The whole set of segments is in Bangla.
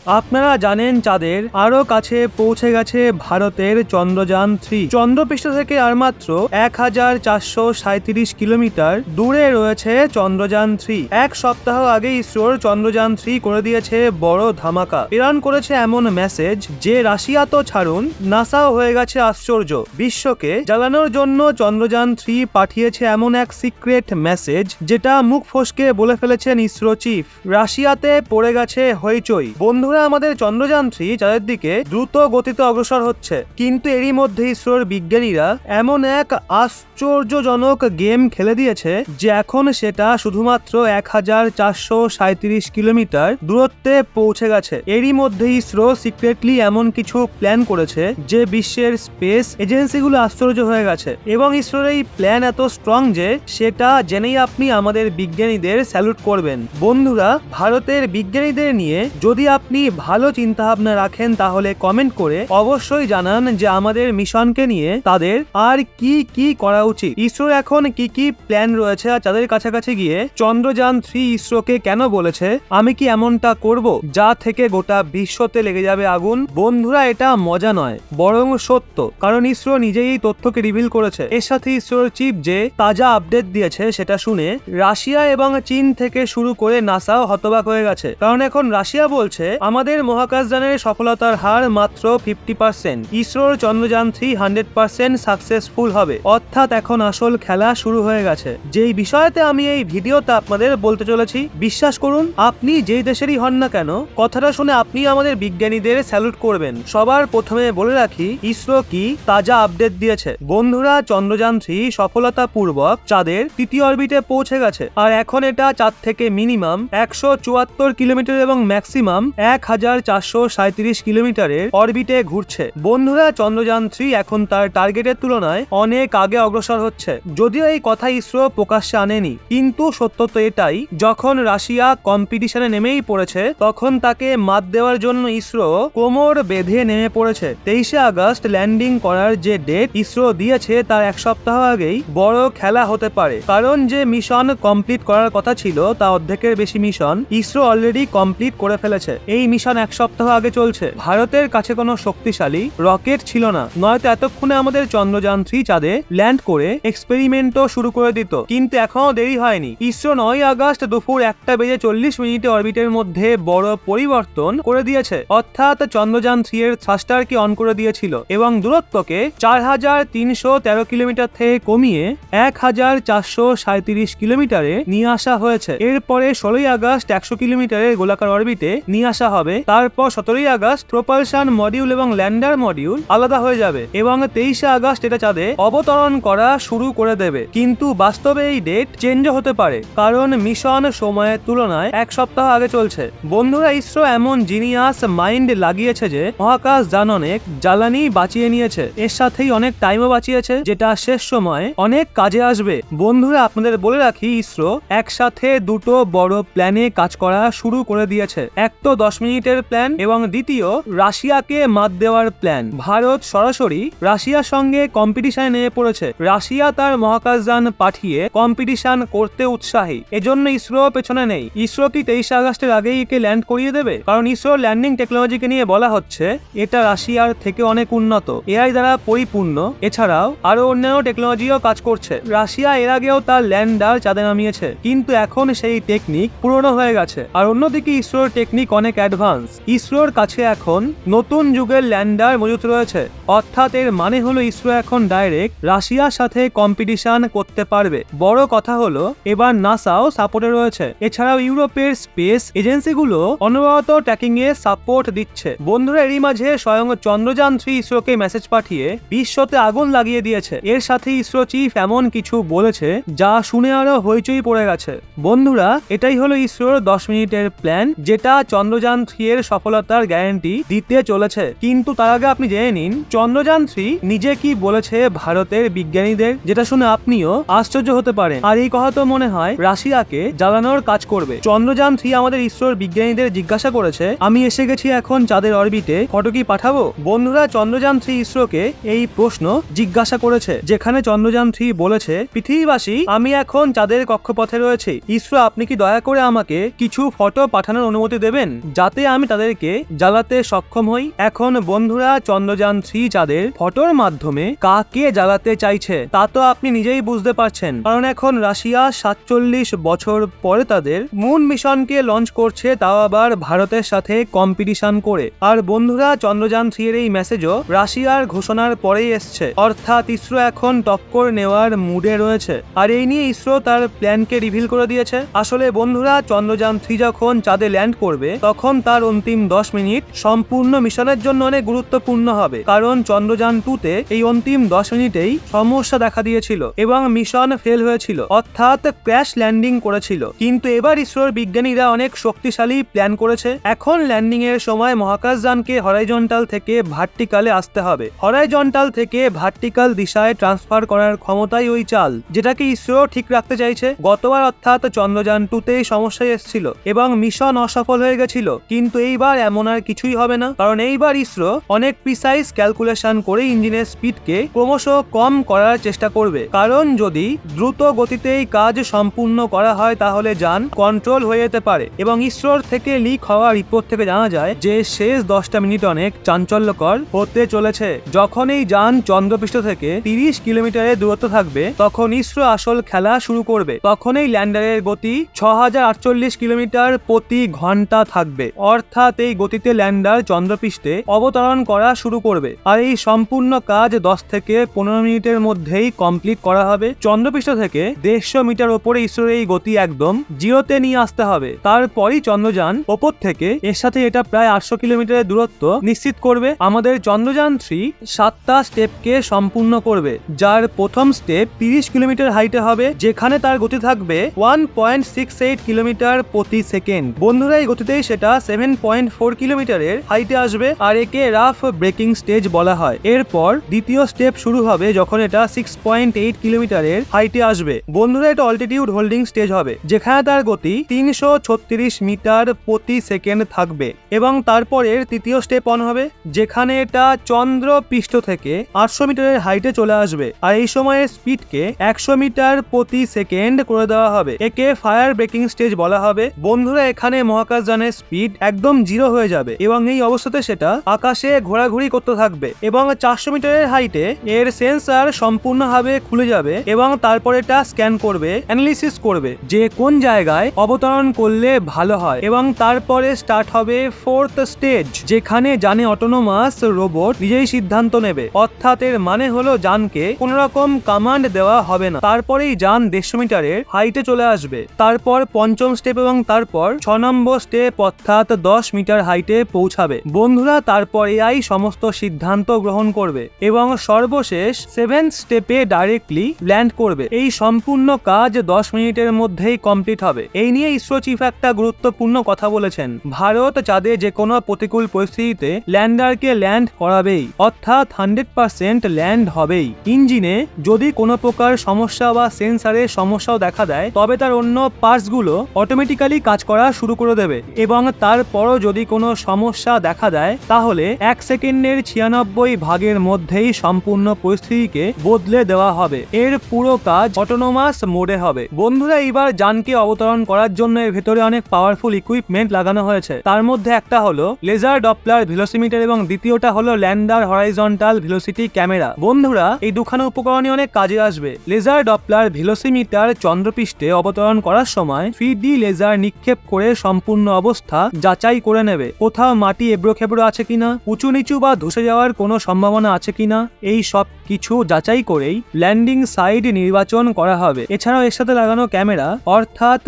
আপনারা জানেন চাঁদের আরো কাছে পৌঁছে গেছে ভারতের চন্দ্রযান-3। চন্দ্রপৃষ্ঠ থেকে আর মাত্র 1437 কিলোমিটার দূরে রয়েছে চন্দ্রযান-3। এক সপ্তাহ আগে ইসরোর চন্দ্রযান-3 করে দিয়েছে বড় ধামাকা। প্রেরণ করেছে এমন মেসেজ যে রাশিয়া তো ছাড়ুন, নাসাও হয়ে গেছে আশ্চর্য। বিশ্বকে জ্বালানোর জন্য চন্দ্রযান-3 পাঠিয়েছে এমন এক সিক্রেট মেসেজ যেটা মুখ ফসকে বলে ফেলেছেন ইসরো চিফ। রাশিয়াতে পড়ে গেছে হইচই। বন্ধুরা, আমাদের চন্দ্রযান-3 চাঁদের দিকে দ্রুত গতিতে অগ্রসর হচ্ছে, কিন্তু এরই মধ্যে ইসরোর বিজ্ঞানীরা এমন এক আশ্চর্যজনক গেম খেলে দিয়েছে যে এখন সেটা শুধুমাত্র 1437 কিলোমিটার দূরত্বে পৌঁছে গেছে। এরই মধ্যে ইসরো সিক্রেটলি এমন কিছু প্ল্যান করেছে যে বিশ্বের স্পেস এজেন্সিগুলো আশ্চর্য হয়ে গেছে, এবং ইসরোর এই প্ল্যান এত স্ট্রং যে সেটা জেনেই আপনি আমাদের বিজ্ঞানীদের স্যালুট করবেন। বন্ধুরা, ভারতের বিজ্ঞানীদের নিয়ে যদি আপনি ভালো চিন্তা ভাবনা রাখেন তাহলে কমেন্ট করে অবশ্যই জানান যে আমাদের মিশনকে নিয়ে তাদের আর কি কি করা উচিত। ইসরোর এখন কি কি প্ল্যান রয়েছে আর তাদের কাছাকাছি গিয়ে চন্দ্রযান-3 ইসরোকে কেন বলেছে আমি কি এমনটা করব যা থেকে গোটা বিশ্বতে লেগে যাবে আগুন। বন্ধুরা, এটা মজা নয় বরং সত্য, কারণ ইসরো নিজেই এই তথ্যকে রিভিল করেছে। এর সাথে ইসরোর চিফ যে তাজা আপডেট দিয়েছে সেটা শুনে রাশিয়া এবং চীন থেকে শুরু করে নাসাও হতবাক হয়ে গেছে, কারণ এখন রাশিয়া বলছে আমাদের মহাকাশযানের সফলতার হার মাত্র 50%। ইসরোর চন্দ্রযান-3 100% সাকসেসফুল হবে, অর্থাৎ এখন আসল খেলা শুরু হয়ে গেছে। যেই বিষয়তে আমি এই ভিডিওতে আপনাদের বলতে চলেছি, বিশ্বাস করুন আপনি যেই দেশেরই হন না কেন, কথাটা শুনে আপনি আমাদের বিজ্ঞানীদের স্যালুট করবেন। সবার প্রথমে বলে রাখি ইসরো কি তাজা আপডেট দিয়েছে। বন্ধুরা, চন্দ্রযান-3 সফলতাপূর্বক চাঁদের তৃতীয় অরবিটে পৌঁছে গেছে, আর এখন এটা চাঁদ থেকে মিনিমাম 174 কিলোমিটার এবং ম্যাক্সিমাম 1437 কিলোমিটারের অরবিটে ঘুরছে। বন্ধুরা, চন্দ্রযান-3 এখন তার টার্গেটের তুলনায় অনেক আগে অগ্রসর হচ্ছে। যদিও এই কথা ইসরো প্রকাশ্যে আনেনি, কিন্তু সত্য তো এটাই, যখন রাশিয়া কম্পিটিশনে নেমেই পড়েছে তখন তাকে মাত দেওয়ার জন্য ইসরো কোমর বেঁধে নেমে পড়েছে। 23 আগস্ট ল্যান্ডিং করার যে ডেট ইসরো দিয়েছে তার এক সপ্তাহ আগেই বড় খেলা হতে পারে, কারণ যে মিশন কমপ্লিট করার কথা ছিল তা অর্ধেকের বেশি মিশন ইসরো অলরেডি কমপ্লিট করে ফেলেছে। এই মিশন এক সপ্তাহ আগে চলছে। ভারতের কাছে কোনো শক্তিশালী রকেট ছিল না, নয়তো এতক্ষণে আমাদের চন্দ্রযান-3 চাঁদে ল্যান্ড করে এক্সপেরিমেন্টও শুরু করে দিত, কিন্তু এখনো দেরি হয়নি। ইসরো 9 আগস্ট দুপুর 1:40 অরবিটের মধ্যে বড় পরিবর্তন করে দিয়েছে, অর্থাৎ চন্দ্রযান-3 এর থ্রাস্টারকে অন করে দিয়েছিল এবং দূরত্বকে 4313 কিলোমিটার থেকে কমিয়ে 1437 কিলোমিটারে নিয়ে আসা হয়েছে। এরপরে 16 আগস্ট 100 কিলোমিটারের গোলাকার অরবিটে নিয়ে আসা হবে। তারপর 17 আগস্ট প্রপালশন মডিউল এবং ল্যান্ডার মডিউল আলাদা হয়ে যাবে এবং 23 আগস্ট এটা চাঁদে অবতরণ করা শুরু করে দেবে। কিন্তু বাস্তবে এই ডেট চেঞ্জ হতে পারে, কারণ মিশন সময়ের তুলনায় এক সপ্তাহ আগে চলছে। বন্ধুরা, ইসরো এমন জিনিয়াস মাইন্ড লাগিয়েছে যে মহাকাশ যান অনেক জ্বালানি বাঁচিয়ে নিয়েছে, এর সাথেই অনেক টাইমও বাঁচিয়েছে, যেটা শেষ সময় অনেক কাজে আসবে। বন্ধুরা, আপনাদের বলে রাখি ইসরো একসাথে দুটো বড় প্ল্যানে কাজ করা শুরু করে দিয়েছে। এক তো 10 মিনিটের প্ল্যান এবং দ্বিতীয় রাশিয়াকে মাত দেওয়ার প্ল্যান। ভারত সরাসরি রাশিয়ার সঙ্গে কম্পিটিশনে নেমে পড়েছে। রাশিয়া তার মহাকাশযান পাঠিয়ে কম্পিটিশন করতে উৎসাহী, এজন্য ইসরো পেছনে নেই। ইসরো কি 23 আগস্টের আগেই একে ল্যান্ড করিয়ে দেবে? কারণ ইসরো ল্যান্ডিং টেকনোলজিকে নিয়ে বলা হচ্ছে এটা রাশিয়ার থেকে অনেক উন্নত, এআই দ্বারা পরিপূর্ণ, এছাড়াও আরো অন্যান্য টেকনোলজিও কাজ করছে। রাশিয়া এর আগেও তার ল্যান্ডার চাঁদে নামিয়েছে, কিন্তু এখন সেই টেকনিক পুরনো হয়ে গেছে। আর অন্যদিকে ইসরোর টেকনিক অনেক অ্যাডভান্স। ইসরোর কাছে এখন নতুন যুগের ল্যান্ডার মজুত রয়েছে, অর্থাৎ এর মানে হলো ইসরো এখন ডাইরেক্ট রাশিয়ার সাথে কম্পিটিশন করতে পারবে। বড় কথা হলো এবার নাসাও সাপোর্টে রয়েছে, এছাড়াও ইউরোপের স্পেস এজেন্সিগুলো অনবরত ট্র্যাকিং এ সাপোর্ট দিচ্ছে। বন্ধুরা, এরই মাঝে স্বয়ং চন্দ্রযান-3 ইসরোকে মেসেজ পাঠিয়ে বিশ্বতে আগুন লাগিয়ে দিয়েছে। এর সাথে ইসরো চিফ এমন কিছু বলেছে যা শুনে আরো হইচই পড়ে গেছে। বন্ধুরা, এটাই হলো ইসরোর 10 মিনিটের প্ল্যান, যেটা চন্দ্রযান-3 এর সফলতার গ্যারান্টি দিতে চলেছে। কিন্তু তার আগে আপনি জেনে নিন চন্দ্রযান-3 নিজে কি বলেছে ভারতের বিজ্ঞানীদের, যেটা শুনে আপনিও আশ্চর্য হতে পারেন। আর এই কথা তো মনে হয় রাশিয়াকে জ্বালানোর কাজ করবে। চন্দ্রযান-3 আমাদের ইসরোর বিজ্ঞানীদের জিজ্ঞাসা করেছে আমি এসে গেছি এখন চাঁদের অরবিটে, ফটো কি পাঠাবো? বন্ধুরা, চন্দ্রযান-3 ইসরোকে এই প্রশ্ন জিজ্ঞাসা করেছে, যেখানে চন্দ্রযান-3 বলেছে পৃথিবীবাসী আমি এখন চাঁদের কক্ষপথে রয়েছি, ইসরো আপনি কি দয়া করে আমাকে কিছু ফটো পাঠানোর অনুমতি দেবেন, যাতে যাতে আমি তাদেরকে জ্বালাতে সক্ষম হই। এখন বন্ধুরা চন্দ্রযান 3 চাঁদের ফটোর মাধ্যমে কাকে জ্বালাতে চাইছে তা তো আপনি নিজেই বুঝতে পারছেন, কারণ এখন রাশিয়া 47 বছর পরে তাদের মুন মিশনকে লঞ্চ করছে, তাও আবার ভারতের সাথে কম্পিটিশন করে। আর বন্ধুরা চন্দ্রযান 3 এর এই মেসেজও রাশিয়ার ঘোষণার পরেই এসছে, অর্থাৎ ইসরো এখন টক্কর নেওয়ার মুডে রয়েছে। আর এই নিয়ে ইসরো তার প্ল্যানকে রিভিল করে দিয়েছে। আসলে বন্ধুরা চন্দ্রযান 3 যখন চাঁদে ল্যান্ড করবে তখন তার অন্তিম 10 মিনিট সম্পূর্ণ মিশনের জন্য অনেক গুরুত্বপূর্ণ হবে, কারণ চন্দ্রযান 2 তে এই অন্তিম 10 মিনিটেই সমস্যা দেখা দিয়েছিল এবং মিশন ফেল হয়েছিল, অর্থাৎ ক্র্যাশ ল্যান্ডিং করেছিল। কিন্তু এবার ইসরোর বিজ্ঞানীরা অনেক শক্তিশালী প্ল্যান করেছে। এখন ল্যান্ডিং এর সময় মহাকাশযানকে হরাইজন্টাল থেকে ভার্টিকালে আসতে হবে। হরাইজন্টাল থেকে ভার্টিকাল দিশায় ট্রান্সফার করার ক্ষমতাই ওই চাল, যেটাকে ইসরো ঠিক রাখতে চাইছে। গতবার অর্থাৎ চন্দ্রযান 2 তেই সমস্যা এসেছিল এবং মিশন অসফল হয়ে গেছিল, কিন্তু এইবার এমন আর কিছুই হবে না, কারণ এইবার ইসরো অনেক প্রিসাইজ ক্যালকুলেশন করে ইঞ্জিনের স্পিডকে ক্রমশ কম করার চেষ্টা করবে। কারণ যদি দ্রুত গতিতেই কাজ সম্পূর্ণ করা হয় তাহলে যান কন্ট্রোল হয়ে যেতে পারে। এবং ইসরোর থেকে লিক হওয়া রিপোর্ট থেকে জানা যায় যে শেষ 10টা মিনিট অনেক চাঞ্চল্যকর হতে চলেছে। যখন এই যান চন্দ্রপৃষ্ঠ থেকে 30 কিলোমিটারের দূরত্ব থাকবে তখন ইসরো আসল খেলা শুরু করবে। তখন এই ল্যান্ডারের গতি 6048 কিলোমিটার প্রতি ঘন্টা থাকবে, অর্থাৎ এই গতিতে ল্যান্ডার চন্দ্রপৃষ্ঠে অবতরণ করা শুরু করবে। আর এই সম্পূর্ণ কাজ 10 থেকে 15 মিনিটের মধ্যেই কমপ্লিট করা হবে। চন্দ্রপৃষ্ঠ থেকে 150 মিটার ওপরে ইসরোর এই গতি একদম জিরোতে নিয়ে আসতে হবে। তারপরই চন্দ্রযান ওপর থেকে এর সাথে এটা প্রায় 800 কিলোমিটারের দূরত্ব নিশ্চিত করবে। আমাদের চন্দ্রযান 3 7টা স্টেপকে সম্পূর্ণ করবে, যার প্রথম স্টেপ 30 কিলোমিটার হাইটে হবে, যেখানে তার গতি থাকবে 1.68 কিলোমিটার প্রতি সেকেন্ড। বন্ধুরা এই গতিতেই সেটা 7.4 কিলোমিটারের হাইটে আসবে, আর একে রাফ ব্রেকিং স্টেজ বলা হয়। এরপর দ্বিতীয় স্টেপ শুরু হবে যখন এটা 6.8 কিলোমিটারের হাইটে আসবে। বন্ধুরা এটা অল্টিটিউড হোল্ডিং স্টেজ হবে, যেখানে তার গতি 336 মিটার প্রতি সেকেন্ড থাকবে। এবং তারপরের তৃতীয় স্টেপ অন হবে, যেখানে এটা চন্দ্র পৃষ্ঠ থেকে 800 মিটারের হাইটে চলে আসবে, আর এই সময়ের স্পিডকে 100 মিটার প্রতি সেকেন্ড করে দেওয়া হবে। একে ফায়ার ব্রেকিং স্টেজ বলা হবে। বন্ধুরা এখানে মহাকাশযানের স্পিড একদম জিরো হয়ে যাবে এবং এই অবস্থাতে সেটা আকাশে ঘোরাঘুরি করতে থাকবে এবং 400 মিটারের হাইটে এর সেন্সর সম্পূর্ণভাবে খুলে যাবে এবং তারপর এটা স্ক্যান করবে, অ্যানালিসিস করবে যে কোন জায়গায় অবতরণ করলে ভালো হয়। এবং তারপরে স্টার্ট হবে 4th স্টেজ, যেখানে যানে অটোনোমাস রোবট নিজেই সিদ্ধান্ত নেবে, অর্থাৎ এর মানে হলো যানকে কোন রকম কমান্ড দেওয়া হবে না। তারপরেই যান 150 মিটারের হাইটে চলে আসবে। তারপর পঞ্চম স্টেপ এবং তারপর 6 নম্বর স্টেপ অর্থাৎ 10 মিটার হাইটে পৌঁছাবে। বন্ধুরা তারপর এআই সমস্ত সিদ্ধান্ত গ্রহণ করবে এবং সর্বশেষ 7th স্টেপে ডাইরেক্টলি ল্যান্ড করবে। এই সম্পূর্ণ কাজ 10 মিনিটের মধ্যেই কমপ্লিট হবে। এই নিয়ে ইসরো চিফ একটা গুরুত্বপূর্ণ কথা বলেছেন, ভারত চাঁদে যে কোনো প্রতিকূল পরিস্থিতিতে ল্যান্ডারকে ল্যান্ড করাবেই, অর্থাৎ 100% ল্যান্ড হবেই। ইঞ্জিনে যদি কোনো প্রকার সমস্যা বা সেন্সারের সমস্যাও দেখা দেয় তবে তার অন্য পার্টসগুলো অটোমেটিক্যালি কাজ করা শুরু করে দেবে এবং তারপরও যদি কোনো সমস্যা দেখা দেয় তাহলে 1 সেকেন্ডের 96 ভাগের মধ্যেই সম্পূর্ণ পরিস্থিতিকে বদলে দেওয়া হবে। এর পুরো কাজ অটোনোমাস মোডে হবে। বন্ধুরা এইবার যানকে অবতরণ করার জন্য এর ভেতরে অনেক পাওয়ারফুল ইকুইপমেন্ট লাগানো হয়েছে। তার মধ্যে একটা হলো লেজার ডপলার ভেলোসিমিটার এবং দ্বিতীয়টা হলো ল্যান্ডার হরাইজন্টাল ভেলোসিটি ক্যামেরা। বন্ধুরা এই দুখানা উপকরণই অনেক কাজে আসবে। লেজার ডপলার ভেলোসিমিটার চন্দ্রপৃষ্ঠে অবতরণ করার সময় 3D লেজার নিক্ষেপ করে সম্পূর্ণ অবস্থা যাচাই করে নেবে, কোথাও মাটি এবড়ো খেবড়ো আছে কিনা, উঁচু নিচু বা ধসে যাওয়ার কোনো সম্ভাবনা আছে কিনা। এই সব কিছু যাচাই করেই ল্যান্ডিং সাইড নির্বাচন করা হবে। এছাড়াও এর সাথে লাগানো ক্যামেরা অর্থাৎ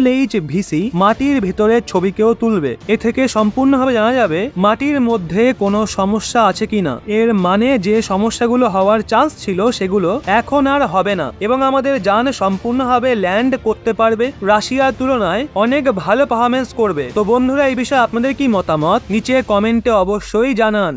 LHVC মাটির ভেতরের ছবিকেও তুলবে। এ থেকে সম্পূর্ণভাবে জানা যাবে মাটির মধ্যে কোনো সমস্যা আছে কিনা। এর মানে যে সমস্যাগুলো হওয়ার চান্স ছিল সেগুলো এখন আর হবে না এবং আমাদের যান সম্পূর্ণভাবে ল্যান্ড করতে পারবে। রাশিয়ার তুলনায় অনেক ভালো পারফরম্যান্স করবে। তো বন্ধুরা এই বিষয়ে আপনাদের কি মতামত নিচে কমেন্টে অবশ্যই জানান।